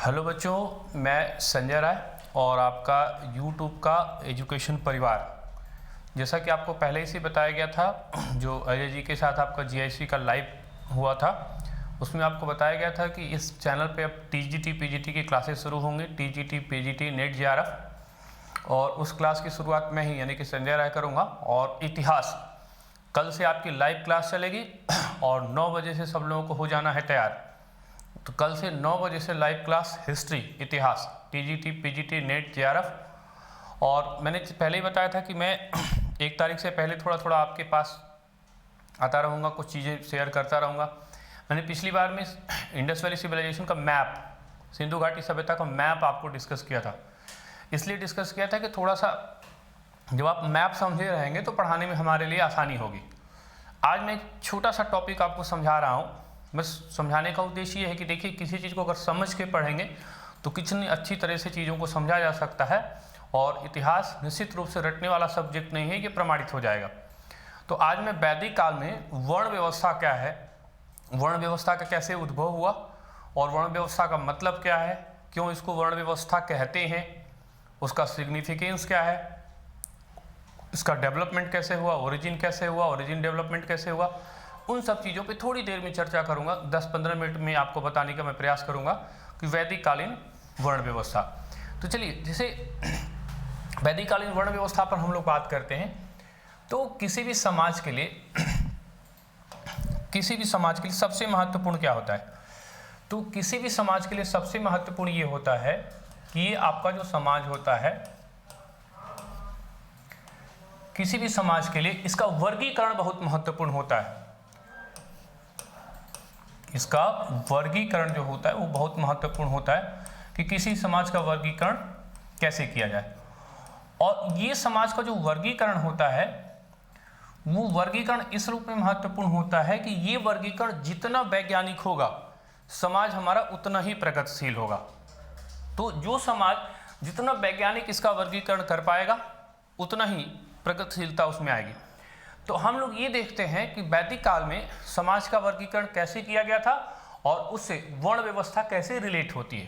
Hello बच्चों, मैं संजय राय और आपका YouTube का एजुकेशन परिवार। जैसा कि आपको पहले ही से बताया गया था, जो अजय जी के साथ आपका GIC का लाइव हुआ था, उसमें आपको बताया गया था कि इस चैनल पे अब TGT PGT की क्लासेस शुरू होंगी। TGT PGT नेट JRF, और उस क्लास की शुरुआत मैं ही यानी कि संजय राय करूँगा। और इतिहास कल से आपकी लाइव क्लास चलेगी और 9 बजे से सब लोगों को हो जाना है तैयार। तो कल से 9 बजे से लाइव क्लास हिस्ट्री इतिहास TGT PGT नेट JRF। और मैंने पहले ही बताया था कि मैं 1 तारीख से पहले थोड़ा थोड़ा आपके पास आता रहूँगा, कुछ चीज़ें शेयर करता रहूँगा। मैंने पिछली बार में इंडस वैली सिविलाइजेशन का मैप, सिंधु घाटी सभ्यता का मैप आपको डिस्कस किया था। इसलिए डिस्कस किया था कि थोड़ा सा जब आप मैप समझे रहेंगे तो पढ़ाने में हमारे लिए आसानी होगी। आज मैं एक छोटा सा टॉपिक आपको समझा रहा हूँ। बस समझाने का उद्देश्य ये है कि देखिए, किसी चीज़ को अगर समझ के पढ़ेंगे तो कितनी अच्छी तरह से चीज़ों को समझा जा सकता है। और इतिहास निश्चित रूप से रटने वाला सब्जेक्ट नहीं है, ये प्रमाणित हो जाएगा। तो आज मैं वैदिक काल में वर्ण व्यवस्था क्या है, वर्ण व्यवस्था का कैसे उद्भव हुआ और वर्ण व्यवस्था का मतलब क्या है, क्यों इसको वर्ण व्यवस्था कहते हैं, उसका सिग्निफिकेंस क्या है, इसका डेवलपमेंट कैसे हुआ, ओरिजिन कैसे हुआ, ओरिजिन डेवलपमेंट कैसे हुआ, उन सब चीज़ों पे थोड़ी देर में चर्चा करूंगा। 10-15 मिनट में आपको बताने का मैं प्रयास करूंगा कि वैदिक कालीन वर्ण व्यवस्था। तो चलिए, जैसे वैदिक कालीन वर्ण व्यवस्था पर हम लोग बात करते हैं, तो किसी भी समाज के लिए सबसे महत्वपूर्ण क्या होता है? तो किसी भी समाज के लिए सबसे महत्वपूर्ण ये होता है कि ये आपका जो समाज होता है, किसी भी समाज के लिए इसका वर्गीकरण बहुत महत्वपूर्ण होता है। इसका वर्गीकरण जो होता है वो बहुत महत्वपूर्ण होता है कि किसी समाज का वर्गीकरण कैसे किया जाए। और ये समाज का जो वर्गीकरण होता है वो वर्गीकरण इस रूप में महत्वपूर्ण होता है कि ये वर्गीकरण जितना वैज्ञानिक होगा, समाज हमारा उतना ही प्रगतिशील होगा। तो जो समाज जितना वैज्ञानिक इसका वर्गीकरण कर पाएगा, उतना ही प्रगतिशीलता उसमें आएगी। तो हम लोग ये देखते हैं कि वैदिक काल में समाज का वर्गीकरण कैसे किया गया था और उससे वर्ण व्यवस्था कैसे रिलेट होती है।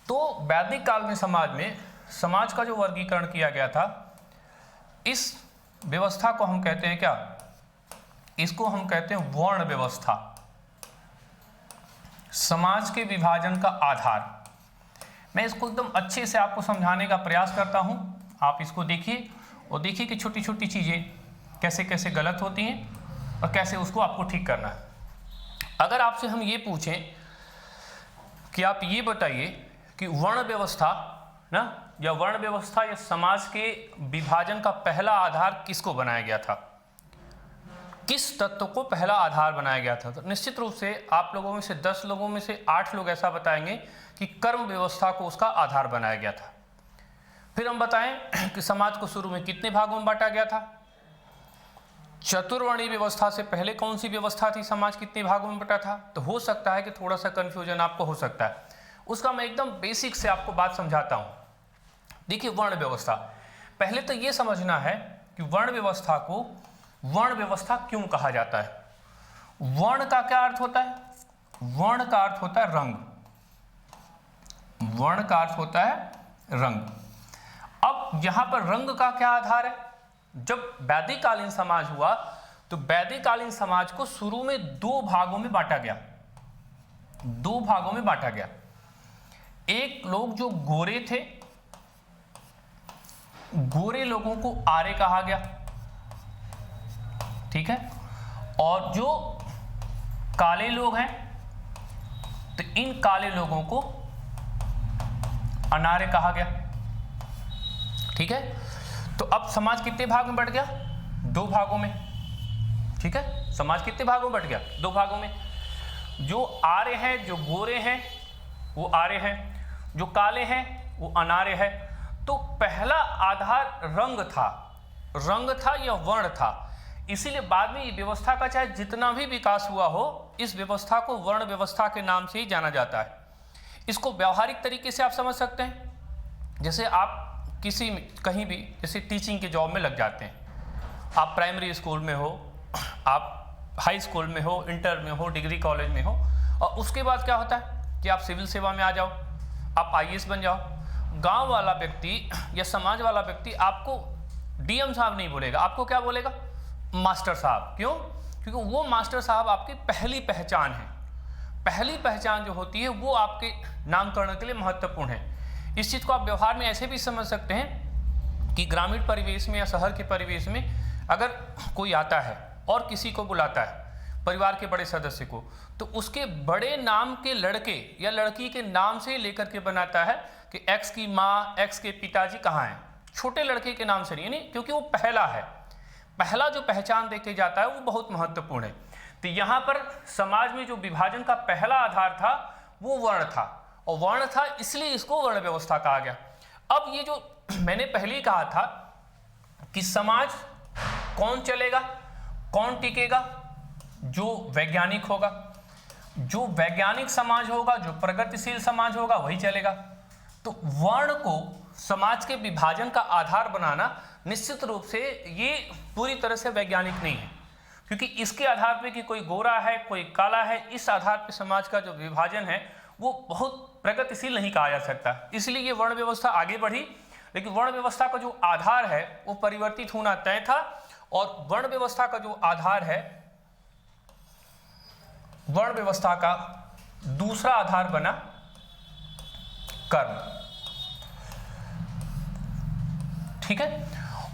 तो वैदिक काल में समाज का जो वर्गीकरण किया गया था, इस व्यवस्था को हम कहते हैं क्या? इसको हम कहते हैं वर्ण व्यवस्था, समाज के विभाजन का आधार। मैं इसको एकदम अच्छे से आपको समझाने का प्रयास करता हूं। आप इसको देखिए और देखिए कि छोटी छोटी चीजें कैसे कैसे गलत होती हैं और कैसे उसको आपको ठीक करना है। अगर आपसे हम ये पूछें कि आप ये बताइए कि वर्ण व्यवस्था या समाज के विभाजन का पहला आधार किसको बनाया गया था, किस तत्व को पहला आधार बनाया गया था? तो निश्चित रूप से आप लोगों में से 10 लोगों में से 8 लोग ऐसा बताएंगे कि कर्म व्यवस्था को उसका आधार बनाया गया था। फिर हम बताएं कि समाज को शुरू में कितने भागों में बांटा गया था। चतुर्वर्णीय व्यवस्था से पहले कौन सी व्यवस्था थी, समाज कितने भागों में बटा था? तो हो सकता है कि थोड़ा सा कंफ्यूजन आपको हो सकता है, उसका मैं एकदम बेसिक से आपको बात समझाता हूं। देखिए, वर्ण व्यवस्था, पहले तो ये समझना है कि वर्ण व्यवस्था को वर्ण व्यवस्था क्यों कहा जाता है। वर्ण का क्या अर्थ होता है? वर्ण का अर्थ होता है रंग। वर्ण का अर्थ होता है रंग। अब यहां पर रंग का क्या आधार है? जब वैदिक कालीन समाज हुआ तो वैदिक कालीन समाज को शुरू में 2 भागों में बांटा गया। 2 भागों में बांटा गया। एक लोग जो गोरे थे, गोरे लोगों को आर्य कहा गया, ठीक है। और जो काले लोग हैं तो इन काले लोगों को अनार्य कहा गया, ठीक है। तो अब समाज कितने भाग में बट गया? 2 भागों में, ठीक है। समाज कितने भागों में बट गया? 2 भागों में। जो आर्य हैं, जो गोरे हैं वो आर्य हैं, जो काले हैं वो अनार्य है। तो पहला आधार रंग था या वर्ण था। इसीलिए बाद में ये व्यवस्था का चाहे जितना भी विकास हुआ हो, इस व्यवस्था को वर्ण व्यवस्था के नाम से ही जाना जाता है। इसको व्यावहारिक तरीके से आप समझ सकते हैं। जैसे आप कहीं भी जैसे टीचिंग के जॉब में लग जाते हैं, आप प्राइमरी स्कूल में हो, आप हाई स्कूल में हो, इंटर में हो, डिग्री कॉलेज में हो, और उसके बाद क्या होता है कि आप सिविल सेवा में आ जाओ, आप आईएएस बन जाओ। गांव वाला व्यक्ति या समाज वाला व्यक्ति आपको डीएम साहब नहीं बोलेगा, आपको क्या बोलेगा? मास्टर साहब। क्यों? क्योंकि वो मास्टर साहब आपकी पहली पहचान है। पहली पहचान जो होती है वो आपके नामकरण के लिए महत्वपूर्ण है। इस चीज़ को आप व्यवहार में ऐसे भी समझ सकते हैं कि ग्रामीण परिवेश में या शहर के परिवेश में अगर कोई आता है और किसी को बुलाता है, परिवार के बड़े सदस्य को, तो उसके बड़े नाम के लड़के या लड़की के नाम से लेकर के बनाता है कि एक्स की माँ, एक्स के पिताजी कहाँ हैं, छोटे लड़के के नाम से नहीं, क्योंकि वो पहला है। पहला जो पहचान देके जाता है वो बहुत महत्वपूर्ण है। तो यहाँ पर समाज में जो विभाजन का पहला आधार था वो वर्ण था, और वर्ण था इसलिए इसको वर्ण व्यवस्था कहा गया। अब ये जो मैंने पहले ही कहा था कि समाज कौन चलेगा, कौन टिकेगा? जो वैज्ञानिक होगा, जो वैज्ञानिक समाज होगा, जो प्रगतिशील समाज होगा वही चलेगा। तो वर्ण को समाज के विभाजन का आधार बनाना निश्चित रूप से ये पूरी तरह से वैज्ञानिक नहीं है, क्योंकि इसके आधार पे कि कोई गोरा है, कोई काला है, इस आधार पे समाज का जो विभाजन है वो बहुत प्रगतिशील नहीं कहा जा सकता। इसलिए ये वर्ण व्यवस्था आगे बढ़ी, लेकिन वर्ण व्यवस्था का जो आधार है वो परिवर्तित होना तय था। और वर्ण व्यवस्था का जो आधार है, वर्ण व्यवस्था का दूसरा आधार बना कर्म। ठीक है?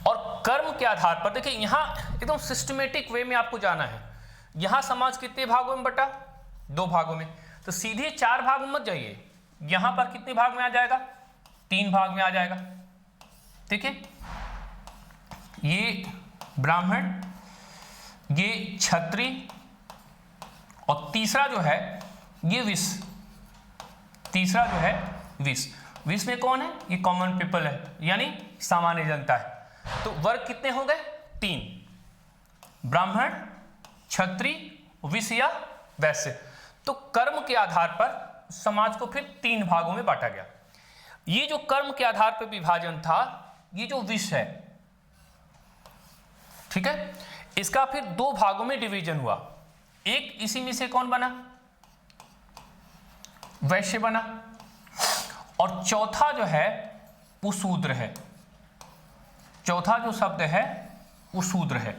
और कर्म के आधार पर देखिए, यहां एकदम सिस्टमेटिक वे में आपको जाना है। यहां समाज कितने भागों में बटा? 2 भागों में। तो सीधे 4 भाग में मत जाइए, यहां पर कितने भाग में आ जाएगा? 3 भाग में आ जाएगा। ठीक है? ये ब्राह्मण, ये क्षत्रिय, और तीसरा जो है ये विश्व। तीसरा जो है विश्व। विश्व में कौन है? ये कॉमन पीपल है, यानी सामान्य जनता है। तो वर्ग कितने हो गए? 3, ब्राह्मण, क्षत्रिय, विश्व या वैश्य। तो कर्म के आधार पर समाज को फिर 3 भागों में बांटा गया। ये जो कर्म के आधार पर विभाजन था, ये जो विश्व है, ठीक है, इसका फिर 2 भागों में डिवीजन हुआ। एक इसी में से कौन बना? वैश्य बना, और चौथा जो है वो शूद्र है। चौथा जो शब्द है वो शूद्र है।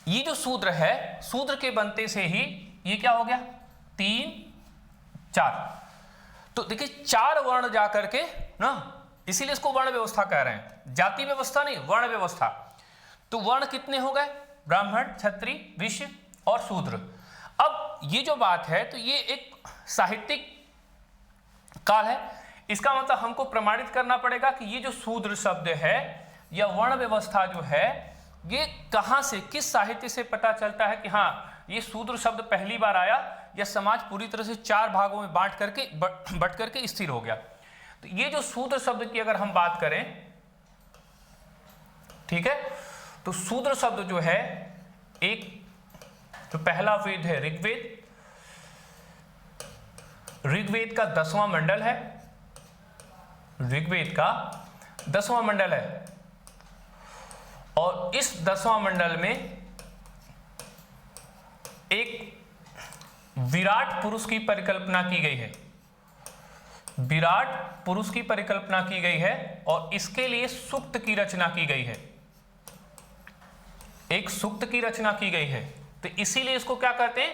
ये जो शूद्र है, शूद्र के बनते से ही ये क्या हो गया? 3, 4। तो देखिए 4 वर्ण जा करके ना, इसीलिए इसको वर्ण व्यवस्था कह रहे हैं, जाति व्यवस्था नहीं, वर्ण व्यवस्था। तो वर्ण कितने हो गए? ब्राह्मण, क्षत्रिय, वैश्य और शूद्र। अब ये जो बात है, तो ये एक साहित्यिक काल है। इसका मतलब हमको प्रमाणित करना पड़ेगा कि ये जो शूद्र शब्द है या वर्ण व्यवस्था जो है, ये कहां से, किस साहित्य से पता चलता है कि हाँ ये शूद्र शब्द पहली बार आया, या समाज पूरी तरह से 4 भागों में बट करके स्थिर हो गया। तो ये जो शूद्र शब्द की अगर हम बात करें, ठीक है, तो शूद्र शब्द जो है, एक जो पहला वेद है ऋग्वेद, ऋग्वेद का 10वां मंडल है, ऋग्वेद का 10वां मंडल है, और इस 10वां मंडल में एक विराट पुरुष की परिकल्पना की गई है। विराट पुरुष की परिकल्पना की गई है, और इसके लिए सूक्त की रचना की गई है। एक सूक्त की रचना की गई है, तो इसीलिए इसको क्या कहते हैं?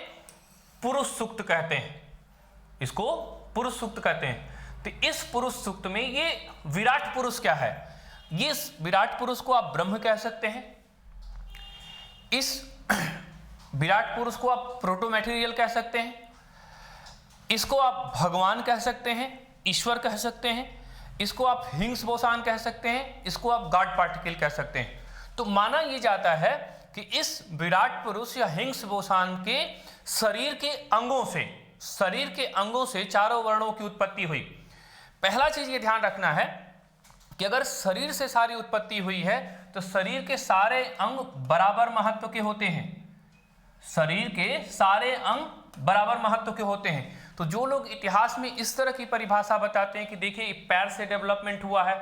पुरुष सूक्त कहते हैं। इसको पुरुष सूक्त कहते हैं। तो इस पुरुष सूक्त में ये विराट पुरुष क्या है? ये विराट पुरुष को आप ब्रह्म कह सकते हैं, इस विराट पुरुष को आप प्रोटो मटेरियल कह सकते हैं, इसको आप भगवान कह सकते हैं, ईश्वर कह सकते हैं, इसको आप हिंग्स बोसान कह सकते हैं, इसको आप गॉड पार्टिकल कह सकते हैं। तो माना यह जाता है कि इस विराट पुरुष या हिंग्स बोसान के शरीर के अंगों से 4 वर्णों की उत्पत्ति हुई। पहला चीज ये ध्यान रखना है कि अगर शरीर से सारी उत्पत्ति हुई है तो शरीर के सारे अंग बराबर महत्व के होते हैं। शरीर के सारे अंग बराबर महत्व के होते हैं। तो जो लोग इतिहास में इस तरह की परिभाषा बताते हैं कि देखिए पैर से डेवलपमेंट हुआ है,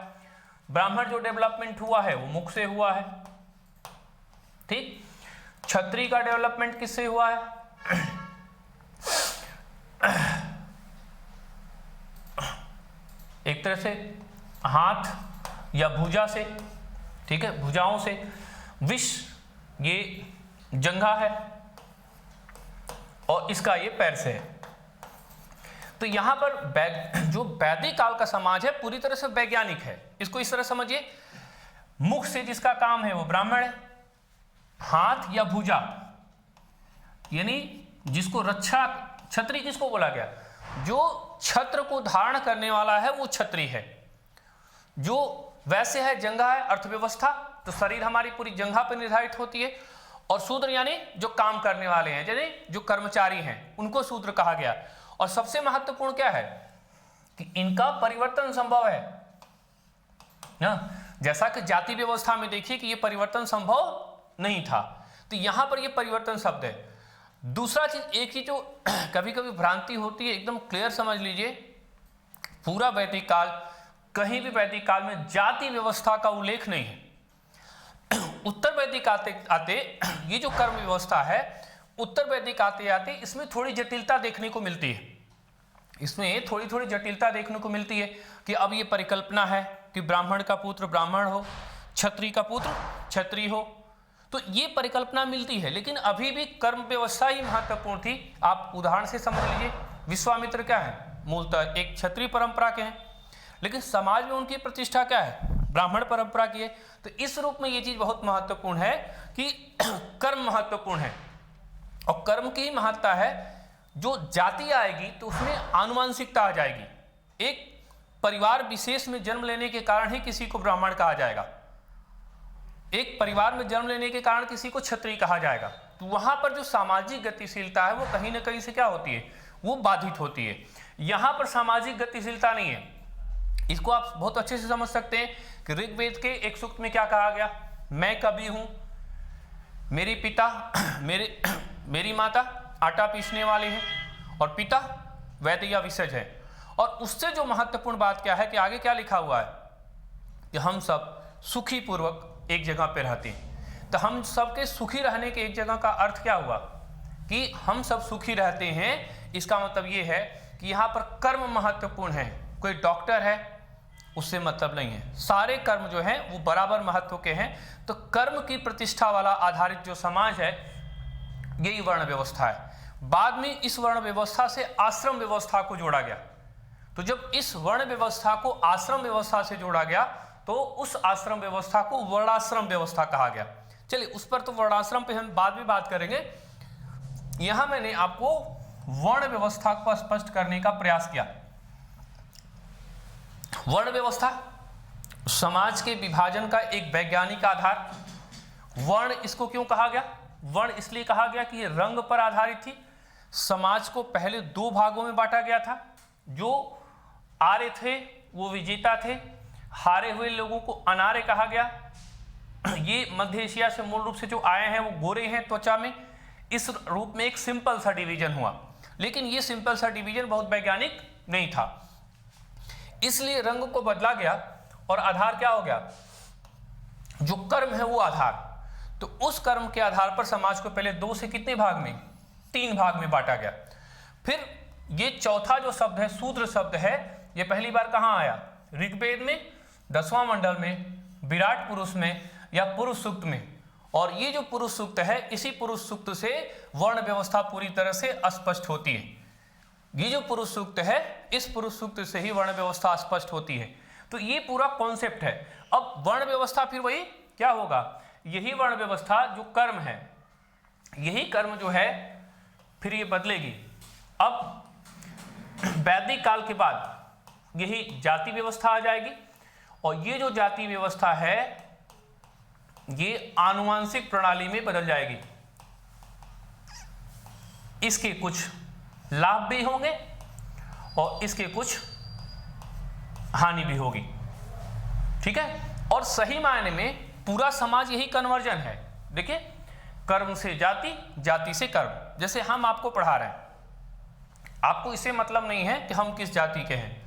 ब्राह्मण जो डेवलपमेंट हुआ है वो मुख से हुआ है, ठीक, क्षत्रिय का डेवलपमेंट किससे हुआ है? एक तरह से हाथ या भुजा से, ठीक है, भुजाओं से। विष ये जंघा है और इसका ये पैर से है। तो यहां पर जो वैदिक काल का समाज है पूरी तरह से वैज्ञानिक है। इसको इस तरह समझिए, मुख से जिसका काम है वो ब्राह्मण है, हाथ या भुजा यानी जिसको रक्षा, छत्री किसको बोला गया, जो छत्र को धारण करने वाला है वो छत्री है। जो वैसे है जंघा है, अर्थव्यवस्था, तो शरीर हमारी पूरी जंघा पर निर्धारित होती है। और शूद्र यानी जो काम करने वाले हैं, यानी जो कर्मचारी हैं, उनको शूद्र कहा गया। और सबसे महत्वपूर्ण क्या है कि इनका परिवर्तन संभव है ना, जैसा कि जाति व्यवस्था में देखिए कि ये परिवर्तन संभव नहीं था, तो यहां पर ये परिवर्तन शब्द है। दूसरा चीज, एक चीज जो कभी कभी भ्रांति होती है, एकदम क्लियर समझ लीजिए, पूरा वैदिक काल, कहीं भी वैदिक काल में जाति व्यवस्था का उल्लेख नहीं है। उत्तर वैदिक आते आते ये जो कर्म व्यवस्था है, उत्तर वैदिक आते आते इसमें थोड़ी जटिलता देखने को मिलती है। इसमें थोड़ी थोड़ी जटिलता देखने को मिलती है कि अब ये परिकल्पना है कि ब्राह्मण का पुत्र ब्राह्मण हो, क्षत्रिय का पुत्र क्षत्रिय हो, तो ये परिकल्पना मिलती है। लेकिन अभी भी कर्म व्यवस्था ही महत्वपूर्ण थी। आप उदाहरण से समझ लीजिए, विश्वामित्र क्या है, मूलतः एक क्षत्रिय परंपरा के हैं, लेकिन समाज में उनकी प्रतिष्ठा क्या है, ब्राह्मण परंपरा की है। तो इस रूप में ये चीज बहुत महत्वपूर्ण है कि कर्म महत्वपूर्ण है। और कर्म की महत्ता है, जो जाति आएगी तो उसमें आनुवंशिकता आ जाएगी। एक परिवार विशेष में जन्म लेने के कारण ही किसी को ब्राह्मण कहा जाएगा, एक परिवार में जन्म लेने के कारण किसी को क्षत्रिय कहा जाएगा। तो वहां पर जो सामाजिक गतिशीलता है वो कहीं ना कहीं से क्या होती है, वो बाधित होती है। यहां पर सामाजिक गतिशीलता नहीं है। इसको आप बहुत अच्छे से समझ सकते हैं कि ऋग्वेद के एक सूक्त में क्या कहा गया, मैं कवि हूं, मेरे पिता मेरी माता आटा पीसने वाले हैं और पिता वैद्य या विशज है। और उससे जो महत्वपूर्ण बात क्या है कि आगे क्या लिखा हुआ है कि हम सब सुखी पूर्वक एक जगह पे रहते हैं। तो हम सब के सुखी रहने के एक जगह का अर्थ क्या हुआ कि हम सब सुखी रहते हैं। इसका मतलब ये है कि यहाँ पर कर्म महत्वपूर्ण है। कोई डॉक्टर है उससे मतलब नहीं है, सारे कर्म जो हैं वो बराबर महत्व के हैं। तो कर्म की प्रतिष्ठा वाला आधारित जो समाज है यही वर्ण व्यवस्था है। बाद में इस वर्ण व्यवस्था से आश्रम व्यवस्था को जोड़ा गया। तो जब इस वर्ण व्यवस्था को आश्रम व्यवस्था से जोड़ा गया तो उस आश्रम व्यवस्था को वर्णाश्रम व्यवस्था कहा गया। चलिए उस पर तो वर्णाश्रम पे हम बाद में बात करेंगे। यहां मैंने आपको वर्ण व्यवस्था को स्पष्ट करने का प्रयास किया। वर्ण व्यवस्था समाज के विभाजन का एक वैज्ञानिक आधार। वर्ण इसको क्यों कहा गया, वर्ण इसलिए कहा गया कि ये रंग पर आधारित थी। समाज को पहले दो भागों में बांटा गया था। जो आर्य थे वो विजेता थे, हारे हुए लोगों को अनार्य कहा गया। ये मध्य एशिया से मूल रूप से जो आए हैं वो गोरे हैं त्वचा में। इस रूप में एक सिंपल सा डिवीजन हुआ, लेकिन ये सिंपल सा डिवीजन बहुत वैज्ञानिक नहीं था, इसलिए रंग को बदला गया और आधार क्या हो गया, जो कर्म है वो आधार। तो उस कर्म के आधार पर समाज को पहले दो से कितने भाग में, तीन भाग में बांटा गया। फिर ये चौथा जो शब्द है, शूद्र शब्द है, ये पहली बार कहाँ आया, ऋग्वेद में 10वां मंडल में, विराट पुरुष में या पुरुष सूक्त में। और ये जो पुरुष सूक्त है, इसी पुरुष सूक्त से वर्ण व्यवस्था पूरी तरह से स्पष्ट होती है। ये जो पुरुष सूक्त है, इस पुरुष सूक्त से ही वर्ण व्यवस्था स्पष्ट होती है। तो ये पूरा कॉन्सेप्ट है। अब वर्ण व्यवस्था फिर वही क्या होगा, यही वर्ण व्यवस्था जो कर्म है, यही कर्म जो है फिर ये बदलेगी। अब वैदिक काल के बाद यही जाति व्यवस्था आ जाएगी और ये जो जाति व्यवस्था है ये आनुवंशिक प्रणाली में बदल जाएगी। इसके कुछ लाभ भी होंगे और इसके कुछ हानि भी होगी, ठीक है। और सही मायने में पूरा समाज यही कन्वर्जन है। देखिए, कर्म से जाति, जाति से कर्म। जैसे हम आपको पढ़ा रहे हैं, आपको इससे मतलब नहीं है कि हम किस जाति के हैं।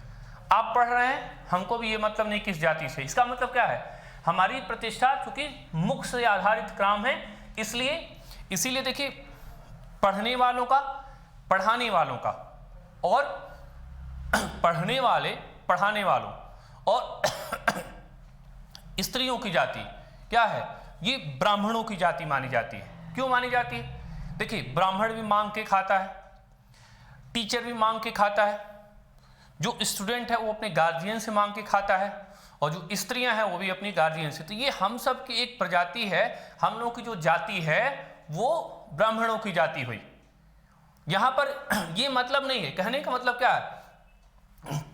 आप पढ़ रहे हैं, हमको भी ये मतलब नहीं किस जाति से। इसका मतलब क्या है, हमारी प्रतिष्ठा चूंकि मुख से आधारित काम है, इसीलिए देखिए, पढ़ने वालों का, पढ़ाने वालों का, और पढ़ने वाले पढ़ाने वालों और स्त्रियों की जाति क्या है, ये ब्राह्मणों की जाति मानी जाती है। क्यों मानी जाती है? देखिए, ब्राह्मण भी मांग के खाता है, टीचर भी मांग के खाता है, जो स्टूडेंट है वो अपने गार्जियन से मांग के खाता है, और जो स्त्रियां हैं वो भी अपनी गार्जियन से। तो ये हम सब की एक प्रजाति है, हम लोगों की जो जाति है वो ब्राह्मणों की जाति हुई। यहां पर ये मतलब नहीं है, कहने का मतलब क्या है,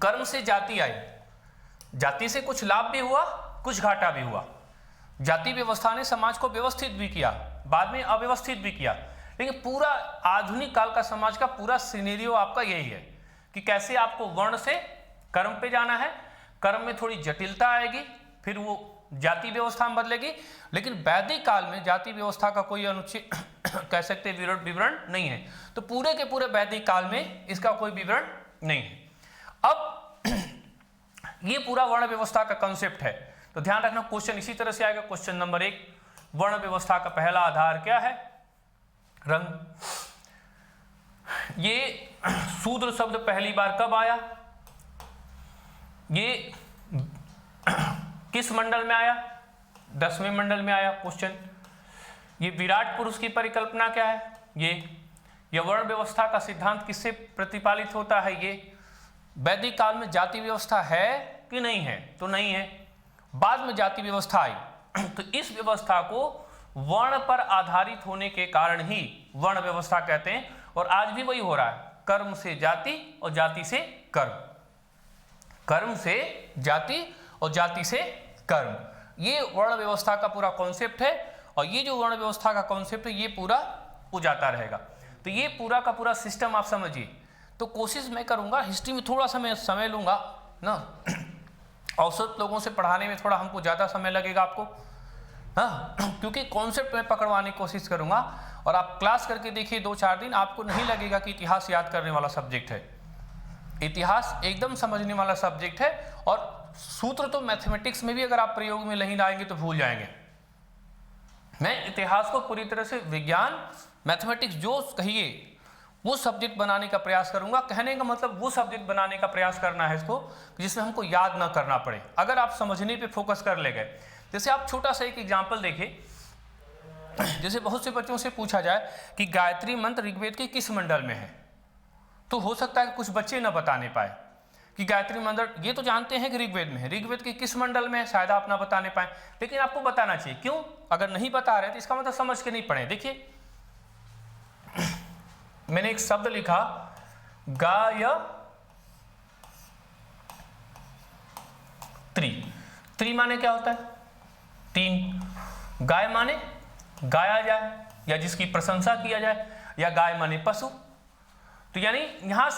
कर्म से जाति आई, जाति से कुछ लाभ भी हुआ, कुछ घाटा भी हुआ। जाति व्यवस्था ने समाज को व्यवस्थित भी किया, बाद में अव्यवस्थित भी किया, लेकिन पूरा आधुनिक काल का समाज का पूरा सिनेरियो आपका यही है कि कैसे आपको वर्ण से कर्म पे जाना है, कर्म में थोड़ी जटिलता आएगी, फिर वो जाति व्यवस्था में बदलेगी। लेकिन वैदिक काल में जाति व्यवस्था का कोई अनुच्छेद कह सकते विवरण नहीं है, तो पूरे के पूरे वैदिक काल में इसका कोई विवरण नहीं है। अब ये पूरा वर्ण व्यवस्था का कॉन्सेप्ट है, तो ध्यान रखना क्वेश्चन इसी तरह से आएगा। क्वेश्चन नंबर 1, वर्ण व्यवस्था का पहला आधार क्या है? रंग। ये शूद्र शब्द पहली बार कब आया? ये किस मंडल में आया? 10वें मंडल में आया। क्वेश्चन, ये विराट पुरुष की परिकल्पना क्या है? ये वर्ण व्यवस्था का सिद्धांत किससे प्रतिपालित होता है? ये वैदिक काल में जाति व्यवस्था है कि नहीं है? तो नहीं है, बाद में जाति व्यवस्था आई। तो इस व्यवस्था को वर्ण पर आधारित होने के कारण ही वर्ण व्यवस्था कहते हैं, और आज भी वही हो रहा है, कर्म से जाति और जाति से कर्म, कर्म से जाति और जाति से कर्म। ये वर्ण व्यवस्था का पूरा कॉन्सेप्ट है, और ये जो वर्ण व्यवस्था का कॉन्सेप्ट है ये पूरा हो जाता रहेगा। तो ये पूरा का पूरा सिस्टम आप समझिए। तो कोशिश मैं करूंगा, हिस्ट्री में थोड़ा समय लूंगा ना, औसत लोगों से पढ़ाने में थोड़ा हमको ज़्यादा समय लगेगा आपको, हाँ, क्योंकि कॉन्सेप्ट में पकड़वाने की कोशिश करूंगा। और आप क्लास करके देखिए 2-4 दिन, आपको नहीं लगेगा कि इतिहास याद करने वाला सब्जेक्ट है। इतिहास एकदम समझने वाला सब्जेक्ट है, और सूत्र तो मैथमेटिक्स में भी अगर आप प्रयोग में नहीं लाएंगे तो भूल जाएंगे। मैं इतिहास को पूरी तरह से विज्ञान, मैथमेटिक्स जो कहिए वो सब्जेक्ट बनाने का प्रयास करूंगा। कहने का मतलब वो सब्जेक्ट बनाने का प्रयास करना है इसको जिसमें हमको याद ना करना पड़े, अगर आप समझने पे फोकस कर ले गए। जैसे आप छोटा सा एक एग्जांपल देखिए, जैसे बहुत से बच्चों से पूछा जाए कि गायत्री मंत्र ऋग्वेद के किस मंडल में है, तो हो सकता है कि कुछ बच्चे न बताने पाए कि गायत्री मंत्र, ये तो जानते हैं कि ऋग्वेद में है, ऋग्वेद के किस मंडल में है शायद आप ना बताने पाए, लेकिन आपको बताना चाहिए। क्यों? अगर नहीं बता रहे तो इसका मतलब समझ के नहीं पढ़े। देखिए, मैंने एक शब्द लिखा गायत्री। त्री माने क्या होता है? 3। गाय माने गाया जाए या जिसकी प्रशंसा किया जाए, या गाय माने पशु। तो यानी यहां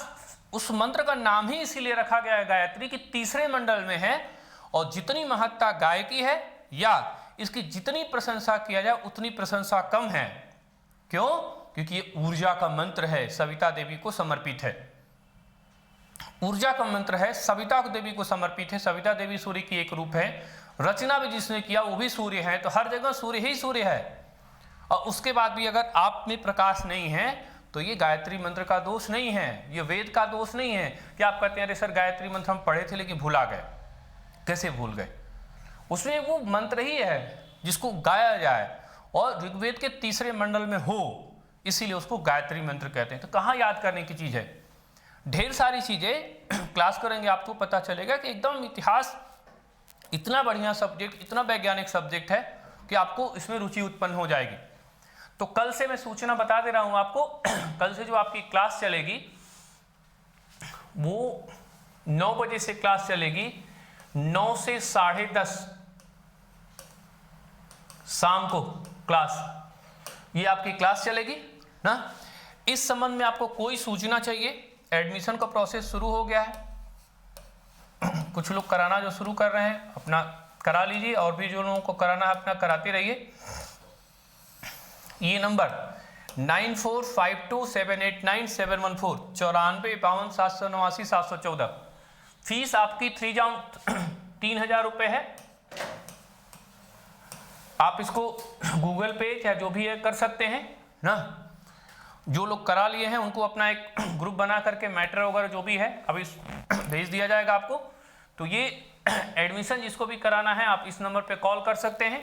उस मंत्र का नाम ही इसीलिए रखा गया है गायत्री कि तीसरे मंडल में है, और जितनी महत्ता गाय की है या इसकी जितनी प्रशंसा किया जाए उतनी प्रशंसा कम है। क्यों? क्योंकि ये ऊर्जा का मंत्र है, सविता देवी को समर्पित है। ऊर्जा का मंत्र है, सविता देवी को समर्पित है। सविता देवी सूर्य की एक रूप है, रचना भी जिसने किया वो भी सूर्य है, तो हर जगह सूर्य ही सूर्य है। और उसके बाद भी अगर आप में प्रकाश नहीं है तो ये गायत्री मंत्र का दोष नहीं है, ये वेद का दोष नहीं है कि आप कहते हैं अरे सर गायत्री मंत्र हम पढ़े थे लेकिन भुला गए। कैसे भूल गए? उसमें वो मंत्र ही है जिसको गाया जाए, और ऋग्वेद के तीसरे मंडल में हो, इसीलिए उसको गायत्री मंत्र कहते हैं। तो कहाँ याद करने की चीज़ है? ढेर सारी चीज़ें क्लास करेंगे आपको पता चलेगा कि एकदम इतिहास इतना बढ़िया सब्जेक्ट, इतना वैज्ञानिक सब्जेक्ट है कि आपको इसमें रुचि उत्पन्न हो जाएगी। तो कल से मैं सूचना बता दे रहा हूँ आपको, कल से जो आपकी क्लास चलेगी वो 9 बजे से क्लास चलेगी, 9 से 10:30 शाम को क्लास, ये आपकी क्लास चलेगी ना। इस संबंध में आपको कोई सूचना चाहिए? एडमिशन का प्रोसेस शुरू हो गया है, कुछ लोग कराना जो शुरू कर रहे हैं अपना करा लीजिए, और भी जो लोगों को कराना है अपना कराते रहिए। ये नंबर 9452789714 94525789 फीस आपकी 3000 रुपये है। आप इसको गूगल पे या जो भी है कर सकते हैं ना। जो लोग करा लिए हैं उनको अपना एक ग्रुप बना करके मैटर वगैरह जो भी है अभी भेज दिया जाएगा आपको, तो ये एडमिशन जिसको भी कराना है आप इस नंबर पे कॉल कर सकते हैं,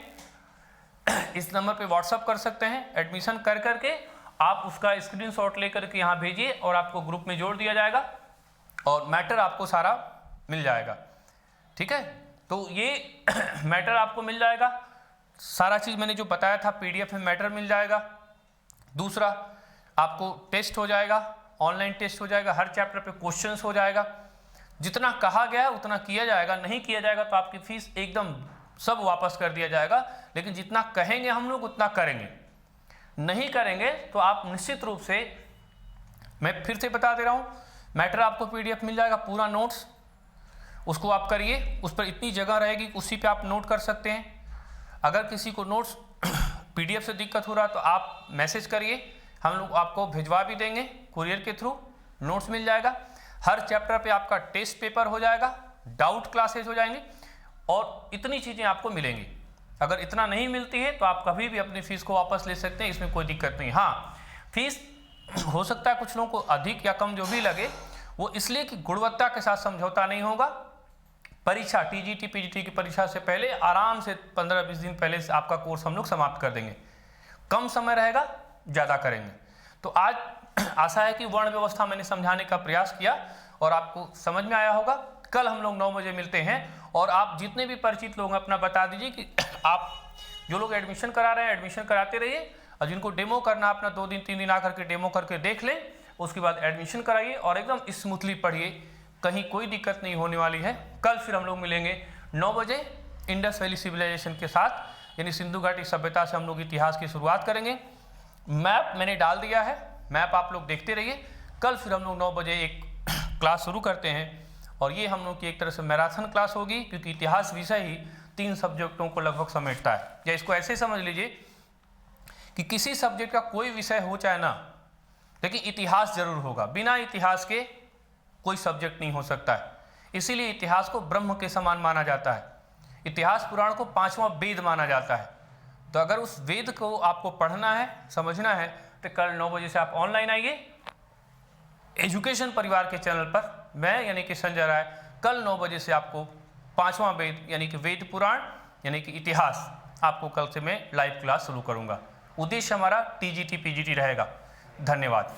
इस नंबर पे व्हाट्सअप कर सकते हैं। एडमिशन कर करके आप उसका स्क्रीनशॉट लेकर के यहाँ भेजिए और आपको ग्रुप में जोड़ दिया जाएगा और मैटर आपको सारा मिल जाएगा। ठीक है, तो ये मैटर आपको मिल जाएगा, सारा चीज़ मैंने जो बताया था PDF में मैटर मिल जाएगा। दूसरा, आपको टेस्ट हो जाएगा, ऑनलाइन टेस्ट हो जाएगा, हर चैप्टर पे क्वेश्चंस हो जाएगा। जितना कहा गया है उतना किया जाएगा, नहीं किया जाएगा तो आपकी फीस एकदम सब वापस कर दिया जाएगा। लेकिन जितना कहेंगे हम लोग उतना करेंगे, नहीं करेंगे तो आप निश्चित रूप से, मैं फिर से बता दे रहा हूँ, मैटर आपको PDF मिल जाएगा, पूरा नोट्स, उसको आप करिए। उस पर इतनी जगह रहेगी उसी पे आप नोट कर सकते हैं। अगर किसी को नोट्स PDF से दिक्कत हो रहा है तो आप मैसेज करिए, हम लोग आपको भिजवा भी देंगे कुरियर के थ्रू, नोट्स मिल जाएगा। हर चैप्टर पे आपका टेस्ट पेपर हो जाएगा, डाउट क्लासेस हो जाएंगे और इतनी चीज़ें आपको मिलेंगी। अगर इतना नहीं मिलती है तो आप कभी भी अपनी फ़ीस को वापस ले सकते हैं, इसमें कोई दिक्कत नहीं। हाँ, फीस हो सकता है कुछ लोगों को अधिक या कम जो भी लगे, वो इसलिए कि गुणवत्ता के साथ समझौता नहीं होगा। परीक्षा TGT PGT की परीक्षा से पहले आराम से 15-20 दिन पहले से आपका कोर्स हम लोग समाप्त कर देंगे। कम समय रहेगा, ज़्यादा करेंगे। तो आज आशा है कि वर्ण व्यवस्था मैंने समझाने का प्रयास किया और आपको समझ में आया होगा। कल हम लोग 9 बजे मिलते हैं और आप जितने भी परिचित लोग हैं अपना बता दीजिए कि आप जो लोग एडमिशन करा रहे हैं एडमिशन कराते रहिए, और जिनको डेमो करना अपना 2 दिन 3 दिन आकर के डेमो करके देख लें, उसके बाद एडमिशन कराइए और एकदम स्मूथली पढ़िए, कहीं कोई दिक्कत नहीं होने वाली है। कल फिर हम लोग मिलेंगे 9 बजे इंडस वैली सिविलाइजेशन के साथ, यानी सिंधु घाटी सभ्यता से हम लोग इतिहास की शुरुआत करेंगे। मैप मैंने डाल दिया है, मैप आप लोग देखते रहिए। कल फिर हम लोग 9 बजे एक क्लास शुरू करते हैं और ये हम लोग की एक तरह से मैराथन क्लास होगी, क्योंकि इतिहास विषय ही 3 सब्जेक्टों को लगभग समेटता है। या इसको ऐसे समझ लीजिए कि किसी सब्जेक्ट का कोई विषय हो चाहे ना, लेकिन इतिहास जरूर होगा। बिना इतिहास के कोई सब्जेक्ट नहीं हो सकता है। इसीलिए इतिहास को ब्रह्म के समान माना जाता है। इतिहास पुराण को 5वां वेद माना जाता है। तो अगर उस वेद को आपको पढ़ना है, समझना है, तो कल 9 बजे से आप ऑनलाइन आइए एजुकेशन परिवार के चैनल पर। मैं यानी कि संजय राय कल 9 बजे से आपको 5वां वेद यानी कि वेद पुराण यानी कि इतिहास आपको कल से मैं लाइव क्लास शुरू करूंगा। उद्देश्य हमारा TGT PGT रहेगा। धन्यवाद।